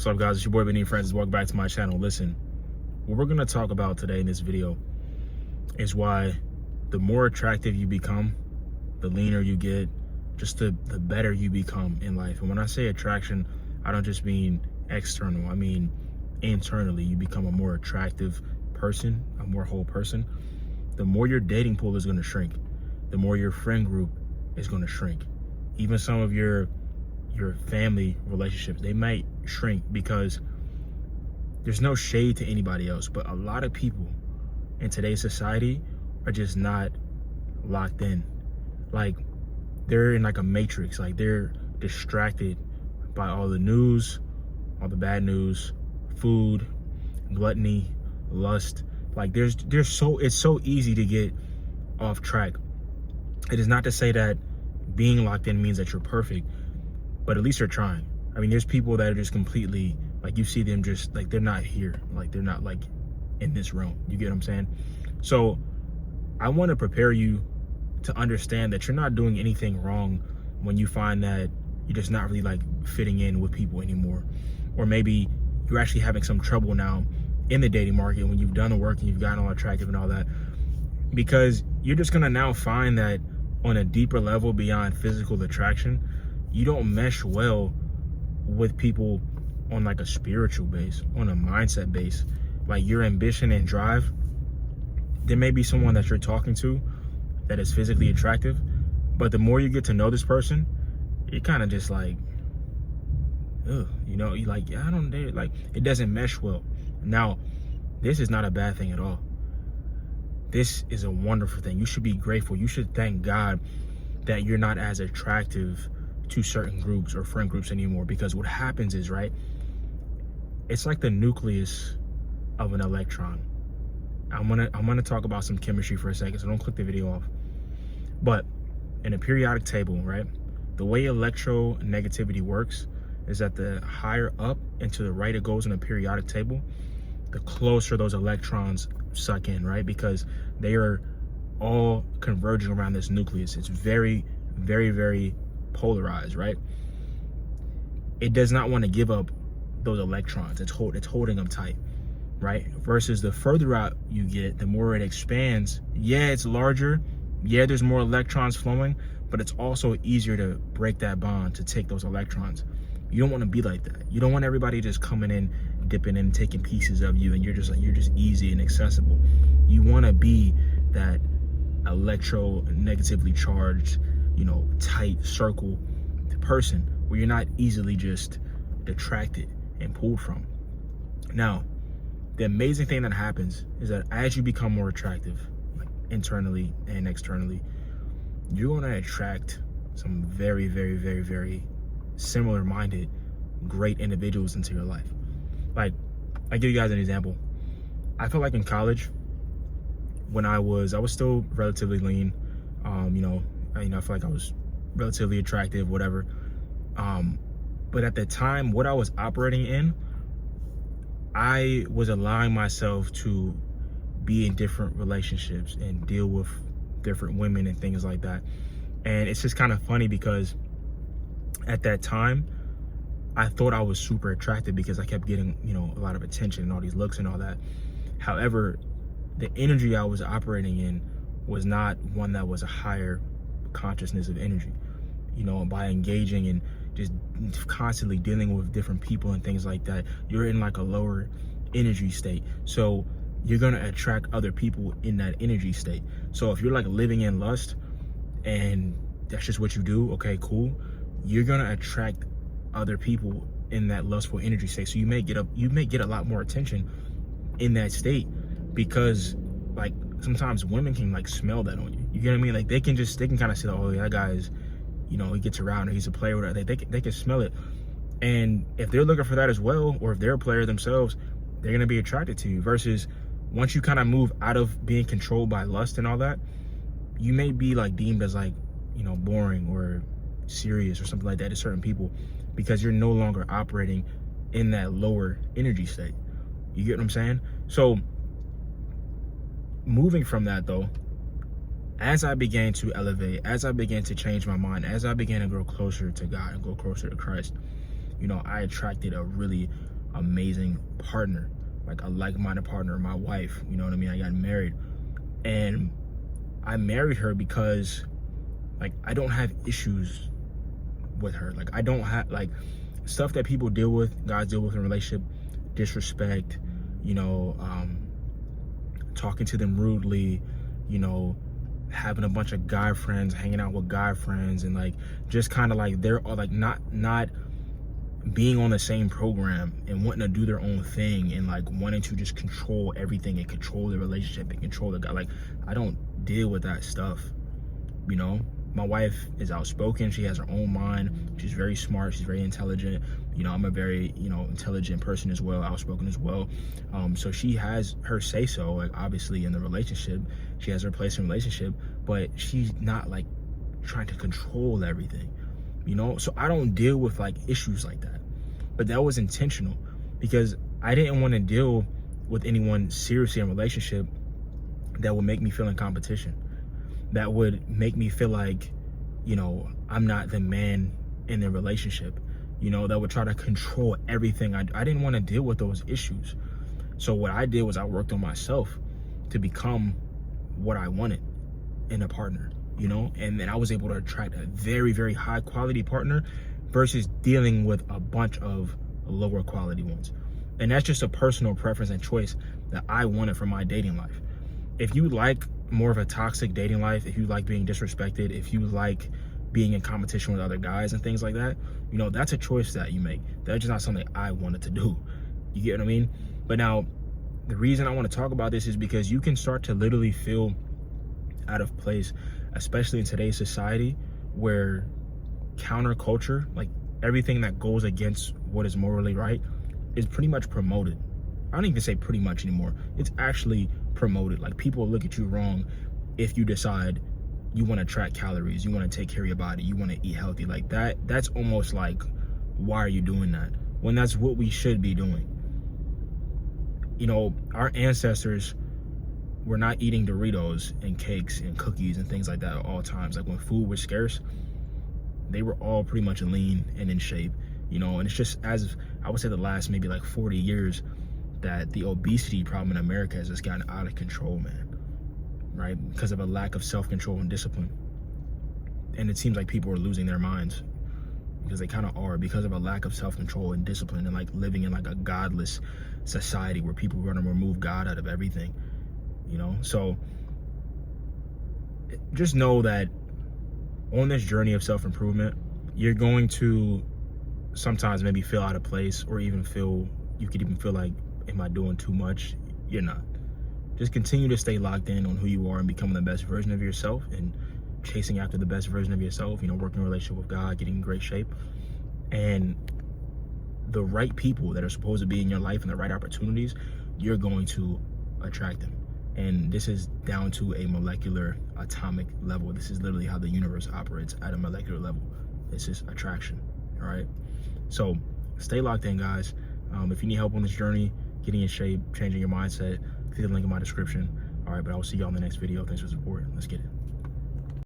What's up, guys? It's your boy Benin Francis. Welcome back to my channel. Listen, what we're going to talk about today in this video is why the more attractive you become, the leaner you get, just the better you become in life. And when I say attraction, I don't just mean external. I mean internally. You become a more attractive person, a more whole person. The more your dating pool is going to shrink. The more your friend group is going to shrink. Even some of your family relationships, they might shrink because there's no shade to anybody else, but a lot of people in today's society are just not locked in. Like, they're in like a matrix. Like, they're distracted by all the news, all the bad news, food, gluttony, lust. Like, it's so easy to get off track. It is not to say that being locked in means that you're perfect, but at least you're trying. I mean, there's people that are just completely, like, you see them just, like, they're not here. Like, they're not, like, in this realm. You get what I'm saying? So I want to prepare you to understand that you're not doing anything wrong when you find that you're just not really, like, fitting in with people anymore. Or maybe you're actually having some trouble now in the dating market when you've done the work and you've gotten all attractive and all that. Because you're just going to now find that on a deeper level beyond physical attraction, you don't mesh well with people on like a spiritual base, on a mindset base. Like, your ambition and drive, there may be someone that you're talking to that is physically attractive, but the more you get to know this person, you're kind of just like, ugh, you know, you like, I don't dare, like, it doesn't mesh well. Now, this is not a bad thing at all. This is a wonderful thing. You should be grateful. You should thank God that you're not as attractive to certain groups or friend groups anymore, because what happens is, right, it's like the nucleus of an electron. I'm gonna talk about some chemistry for a second, so don't click the video off. But in a periodic table, right, the way electronegativity works is that the higher up and to the right it goes in a periodic table, the closer those electrons suck in, right? Because they are all converging around this nucleus. It's very, very, very polarized, right? It does not want to give up those electrons. It's holding them tight, right? Versus the further out you get, the more it expands. Yeah, it's larger. Yeah, there's more electrons flowing, but it's also easier to break that bond, to take those electrons. You don't want to be like that. You don't want everybody just coming in, dipping in, taking pieces of you, and you're just easy and accessible. You want to be that electronegatively charged, you know, tight circle person where you're not easily just detracted and pulled from. Now, the amazing thing that happens is that as you become more attractive, like internally and externally, you're going to attract some very, very, very, very similar-minded, great individuals into your life. Like, I give you guys an example. I feel like in college, when I was still relatively lean, you know, I feel like I was relatively attractive, whatever. But at the time, what I was operating in, I was allowing myself to be in different relationships and deal with different women and things like that. And it's just kind of funny because at that time, I thought I was super attractive because I kept getting, you know, a lot of attention and all these looks and all that. However, the energy I was operating in was not one that was a higher consciousness of energy. You know, by engaging and just constantly dealing with different people and things like that, you're in like a lower energy state. So you're gonna attract other people in that energy state. So if you're like living in lust and that's just what you do, okay, cool, you're gonna attract other people in that lustful energy state. So you may get a lot more attention in that state, because like sometimes women can like smell that on you. You get what I mean? Like they can kind of say, oh yeah, that guy is, you know, he gets around or he's a player, whatever. They can smell it. And if they're looking for that as well, or if they're a player themselves, they're gonna be attracted to you. Versus once you kind of move out of being controlled by lust and all that, you may be like deemed as like, you know, boring or serious or something like that to certain people, because you're no longer operating in that lower energy state. You get what I'm saying? So moving from that though, as I began to elevate, as I began to change my mind, as I began to grow closer to God and grow closer to Christ, you know, I attracted a really amazing partner, like a like-minded partner, my wife, you know what I mean? I got married, and I married her because like I don't have issues with her. Like I don't have like stuff that people deal with, guys deal with in a relationship, disrespect, you know, talking to them rudely, you know, having a bunch of guy friends, hanging out with guy friends, and like just kind of like they're all like not being on the same program and wanting to do their own thing and like wanting to just control everything and control the relationship and control the guy. Like I don't deal with that stuff, you know. My wife is outspoken, she has her own mind, she's very smart, she's very intelligent, you know. I'm a very, you know, intelligent person as well, outspoken as well. So she has her say so, like obviously in the relationship, she has her place in the relationship, but she's not like trying to control everything, you know. So I don't deal with like issues like that, but that was intentional because I didn't want to deal with anyone seriously in a relationship that would make me feel in competition, that would make me feel like, you know, I'm not the man in the relationship, you know, that would try to control everything. I didn't want to deal with those issues. So what I did was I worked on myself to become what I wanted in a partner, you know, and then I was able to attract a very, very high quality partner versus dealing with a bunch of lower quality ones. And that's just a personal preference and choice that I wanted for my dating life. If you like more of a toxic dating life, if you like being disrespected, if you like being in competition with other guys and things like that, you know, that's a choice that you make. That's just not something I wanted to do. You get what I mean? But now, the reason I want to talk about this is because you can start to literally feel out of place, especially in today's society where counterculture, like everything that goes against what is morally right, is pretty much promoted. I don't even say pretty much anymore. It's actually promoted. Like people look at you wrong if you decide you want to track calories, you want to take care of your body, you want to eat healthy. Like that's almost like, why are you doing that? When that's what we should be doing. You know, our ancestors were not eating Doritos and cakes and cookies and things like that at all times. Like when food was scarce, they were all pretty much lean and in shape, you know. And it's just, as I would say, the last maybe like 40 years that the obesity problem in America has just gotten out of control, man, right? Because of a lack of self-control and discipline. And it seems like people are losing their minds, because they kind of are, because of a lack of self-control and discipline, and like living in like a godless society where people are going to remove God out of everything, you know. So just know that on this journey of self-improvement, you're going to sometimes maybe feel out of place, or even feel, you could even feel like, am I doing too much? You're not. Just continue to stay locked in on who you are and becoming the best version of yourself, and chasing after the best version of yourself, you know, working in a relationship with God, getting in great shape, and the right people that are supposed to be in your life and the right opportunities, you're going to attract them. And this is down to a molecular, atomic level. This is literally how the universe operates at a molecular level. This is attraction, all right? So stay locked in, guys. If you need help on this journey, getting in shape, changing your mindset, click the link in my description. All right, but I will see you on the next video. Thanks for the support. Let's get it.